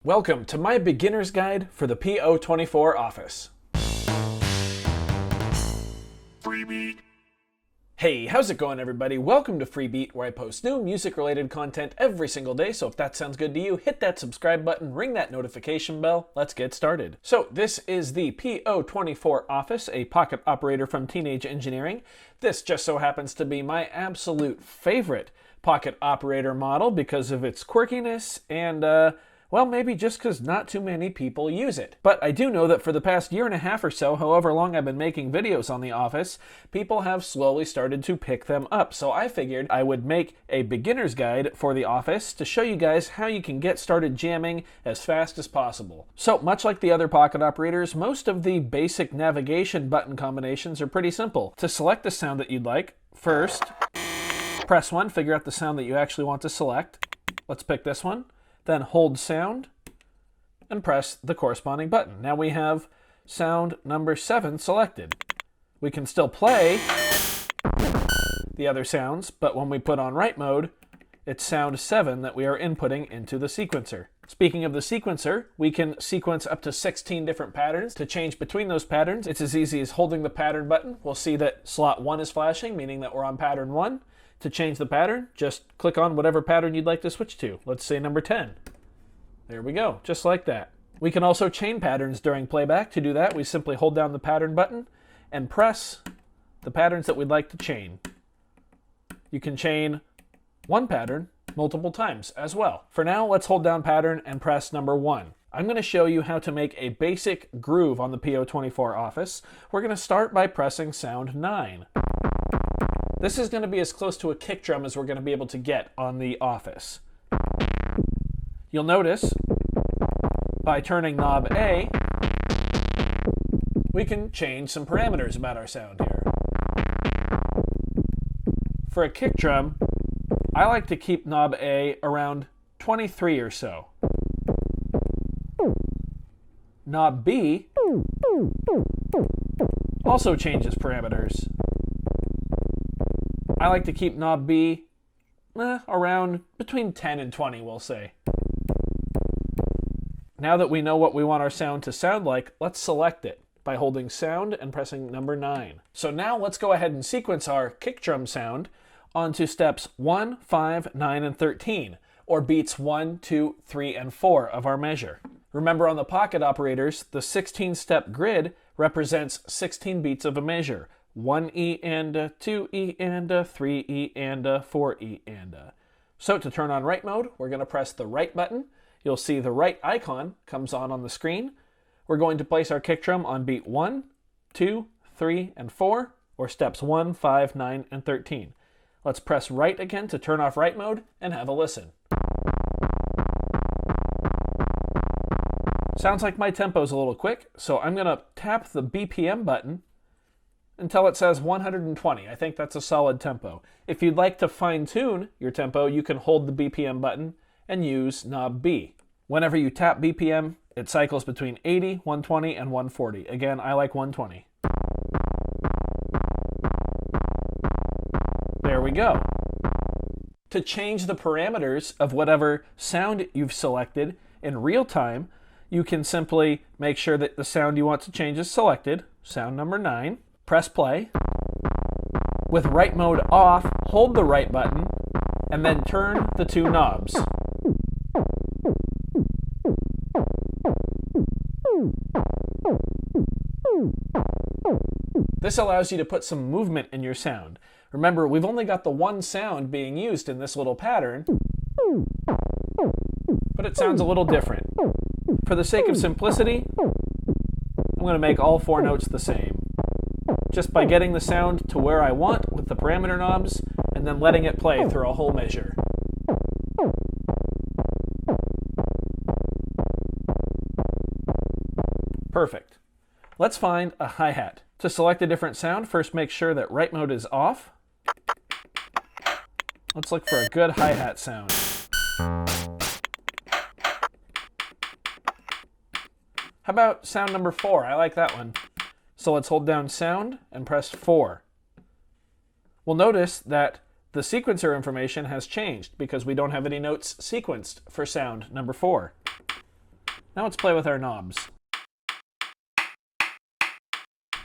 Welcome to my beginner's guide for the PO-24 office. Freebie. Hey, how's it going everybody? Welcome to Freebeat, where I post new music-related content every single day, so if that sounds good to you, hit that subscribe button, ring that notification bell, let's get started. So this is the PO-24 office, a pocket operator from Teenage Engineering. This just so happens to be my absolute favorite pocket operator model because of its quirkiness and, well, maybe just because not too many people use it. But I do know that for the past year and a half or so, however long I've been making videos on the Office, people have slowly started to pick them up. So I figured I would make a beginner's guide for the Office to show you guys how you can get started jamming as fast as possible. So much like the other pocket operators, most of the basic navigation button combinations are pretty simple. To select the sound that you'd like, first, press 1, figure out the sound that you actually want to select. Let's pick this one. Then hold sound and press the corresponding button. Now we have sound number 7 selected. We can still play the other sounds, but when we put on write mode, it's sound 7 that we are inputting into the sequencer. Speaking of the sequencer, we can sequence up to 16 different patterns. To change between those patterns, it's as easy as holding the pattern button. We'll see that slot 1 is flashing, meaning that we're on pattern 1. To change the pattern, just click on whatever pattern you'd like to switch to. Let's say number 10. There we go, just like that. We can also chain patterns during playback. To do that, we simply hold down the pattern button and press the patterns that we'd like to chain. You can chain one pattern multiple times as well. For now, let's hold down pattern and press number 1. I'm going to show you how to make a basic groove on the PO-24 Office. We're going to start by pressing sound 9. This is going to be as close to a kick drum as we're going to be able to get on the Office. You'll notice by turning knob A, we can change some parameters about our sound here. For a kick drum, I like to keep knob A around 23 or so. Knob B also changes parameters. I like to keep knob B around between 10 and 20, we'll say. Now that we know what we want our sound to sound like, let's select it by holding sound and pressing number 9. So now let's go ahead and sequence our kick drum sound onto steps 1, 5, 9, and 13, or beats 1, 2, 3, and 4 of our measure. Remember, on the pocket operators, the 16-step grid represents 16 beats of a measure. 1E and 2E and 3E and 4E and. So to turn on write mode, we're going to press the right button. You'll see the right icon comes on the screen. We're going to place our kick drum on beat 1, 2, 3, and 4, or steps 1, 5, 9, and 13. Let's press right again to turn off write mode and have a listen. Sounds like my tempo's a little quick, so I'm going to tap the BPM button until it says 120. I think that's a solid tempo. If you'd like to fine-tune your tempo, you can hold the BPM button and use knob B. Whenever you tap BPM, it cycles between 80, 120, and 140. Again, I like 120. There we go. To change the parameters of whatever sound you've selected in real time, you can simply make sure that the sound you want to change is selected, sound number 9. Press play. With write mode off, hold the right button, and then turn the 2 knobs. This allows you to put some movement in your sound. Remember, we've only got the one sound being used in this little pattern, but it sounds a little different. For the sake of simplicity, I'm going to make all 4 notes the same, just by getting the sound to where I want with the parameter knobs and then letting it play through a whole measure. Perfect. Let's find a hi-hat. To select a different sound, first make sure that write mode is off. Let's look for a good hi-hat sound. How about sound number 4? I like that one. So let's hold down sound and press 4. We'll notice that the sequencer information has changed because we don't have any notes sequenced for sound number 4. Now let's play with our knobs.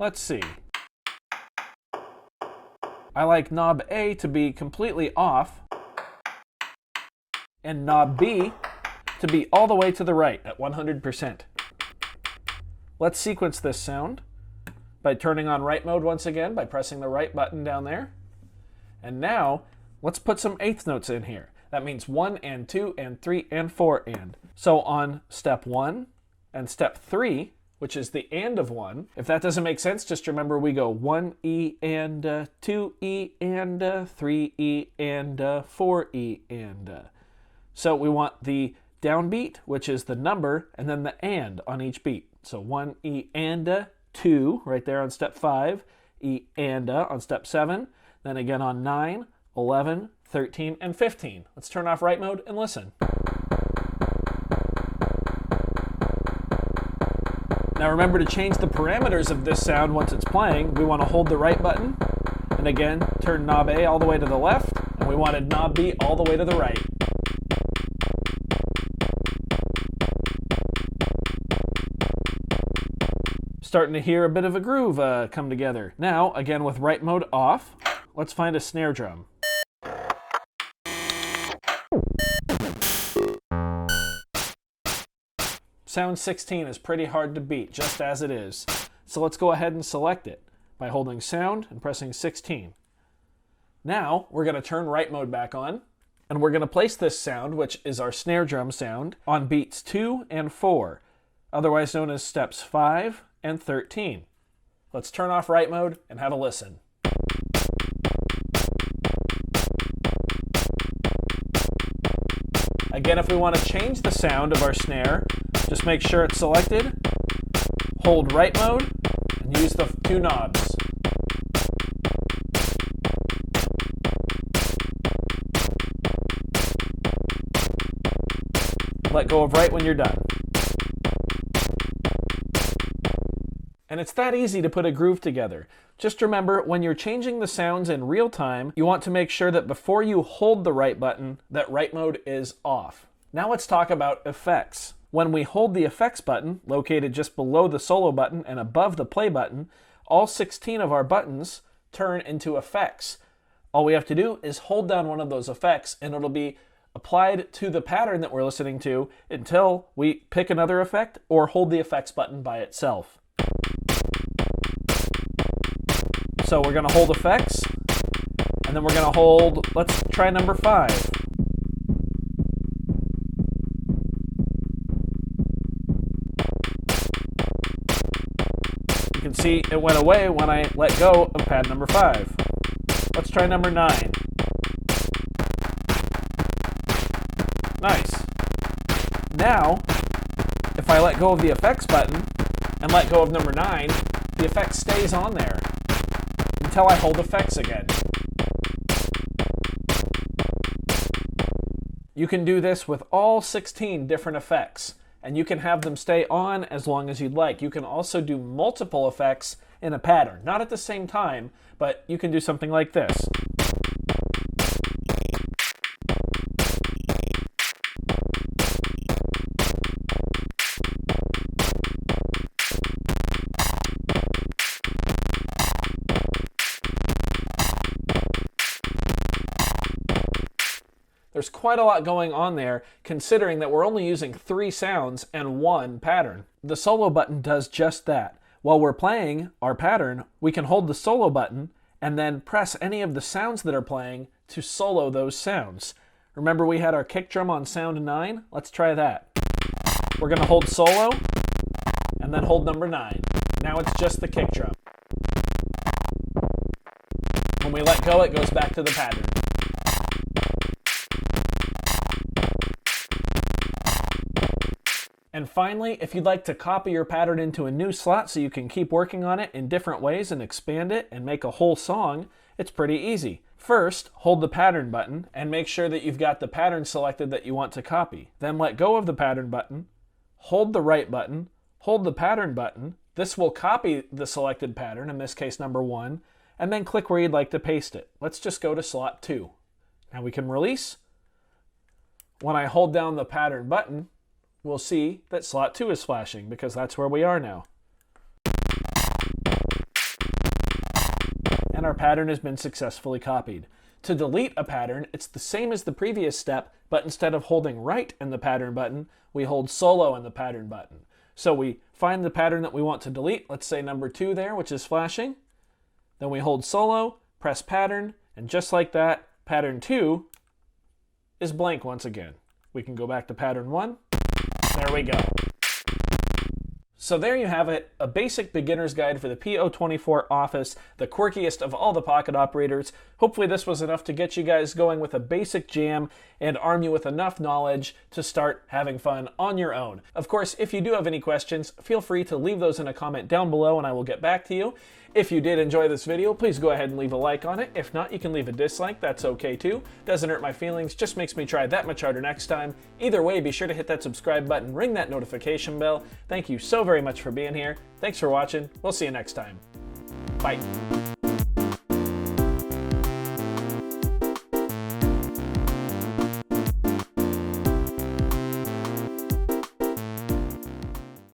Let's see. I like knob A to be completely off and knob B to be all the way to the right at 100%. Let's sequence this sound by turning on right mode once again by pressing the right button down there. And now let's put some eighth notes in here. That means 1 and 2 and 3 and 4 and. So on step 1 and step 3, which is the and of 1. If that doesn't make sense, just remember we go 1 E and 2 E and 3 E and 4 E and. So we want the downbeat, which is the number, and then the and on each beat. So 1 E and 2 right there on step 5, E and on step 7, then again on 9, 11, 13, and 15. Let's turn off right mode and listen. Now remember to change the parameters of this sound once it's playing. We want to hold the right button, and again, turn knob A all the way to the left, and we wanted knob B all the way to the right. Starting to hear a bit of a groove come together. Now, again with right mode off, let's find a snare drum. Sound 16 is pretty hard to beat, just as it is. So let's go ahead and select it by holding sound and pressing 16. Now, we're going to turn right mode back on, and we're going to place this sound, which is our snare drum sound, on beats 2 and 4, otherwise known as steps 5 and 13. Let's turn off right mode and have a listen. Again, if we want to change the sound of our snare, just make sure it's selected, hold right mode, and use the 2 knobs. Let go of right when you're done. And it's that easy to put a groove together. Just remember, when you're changing the sounds in real time, you want to make sure that before you hold the right button, that right mode is off. Now let's talk about effects. When we hold the effects button, located just below the solo button and above the play button, all 16 of our buttons turn into effects. All we have to do is hold down one of those effects and it'll be applied to the pattern that we're listening to until we pick another effect or hold the effects button by itself. So we're going to hold effects, and then we're going to hold, let's try number 5. You can see it went away when I let go of pad number 5. Let's try number 9. Nice. Now, if I let go of the effects button and let go of number 9, the effect stays on there until I hold effects again. You can do this with all 16 different effects, and you can have them stay on as long as you'd like. You can also do multiple effects in a pattern, not at the same time, but you can do something like this. There's quite a lot going on there, considering that we're only using 3 sounds and 1 pattern. The solo button does just that. While we're playing our pattern, we can hold the solo button and then press any of the sounds that are playing to solo those sounds. Remember we had our kick drum on sound 9? Let's try that. We're going to hold solo and then hold number 9. Now it's just the kick drum. When we let go, it goes back to the pattern. And finally, if you'd like to copy your pattern into a new slot so you can keep working on it in different ways and expand it and make a whole song, it's pretty easy. First, hold the pattern button and make sure that you've got the pattern selected that you want to copy. Then let go of the pattern button, hold the right button, hold the pattern button. This will copy the selected pattern, in this case number 1, and then click where you'd like to paste it. Let's just go to slot 2. Now we can release. When I hold down the pattern button, we'll see that slot 2 is flashing because that's where we are now. And our pattern has been successfully copied. To delete a pattern, it's the same as the previous step, but instead of holding right in the pattern button, we hold solo in the pattern button. So we find the pattern that we want to delete, let's say number 2 there, which is flashing. Then we hold solo, press pattern, and just like that, pattern 2 is blank once again. We can go back to pattern 1. There we go. So there you have it, a basic beginner's guide for the PO-24 Office, the quirkiest of all the Pocket operators. Hopefully this was enough to get you guys going with a basic jam and arm you with enough knowledge to start having fun on your own. Of course, if you do have any questions, feel free to leave those in a comment down below and I will get back to you. If you did enjoy this video, please go ahead and leave a like on it. If not, you can leave a dislike, that's okay too. Doesn't hurt my feelings, just makes me try that much harder next time. Either way, be sure to hit that subscribe button, ring that notification bell. Thank you so very much for being here. Thanks for watching. We'll see you next time. Bye.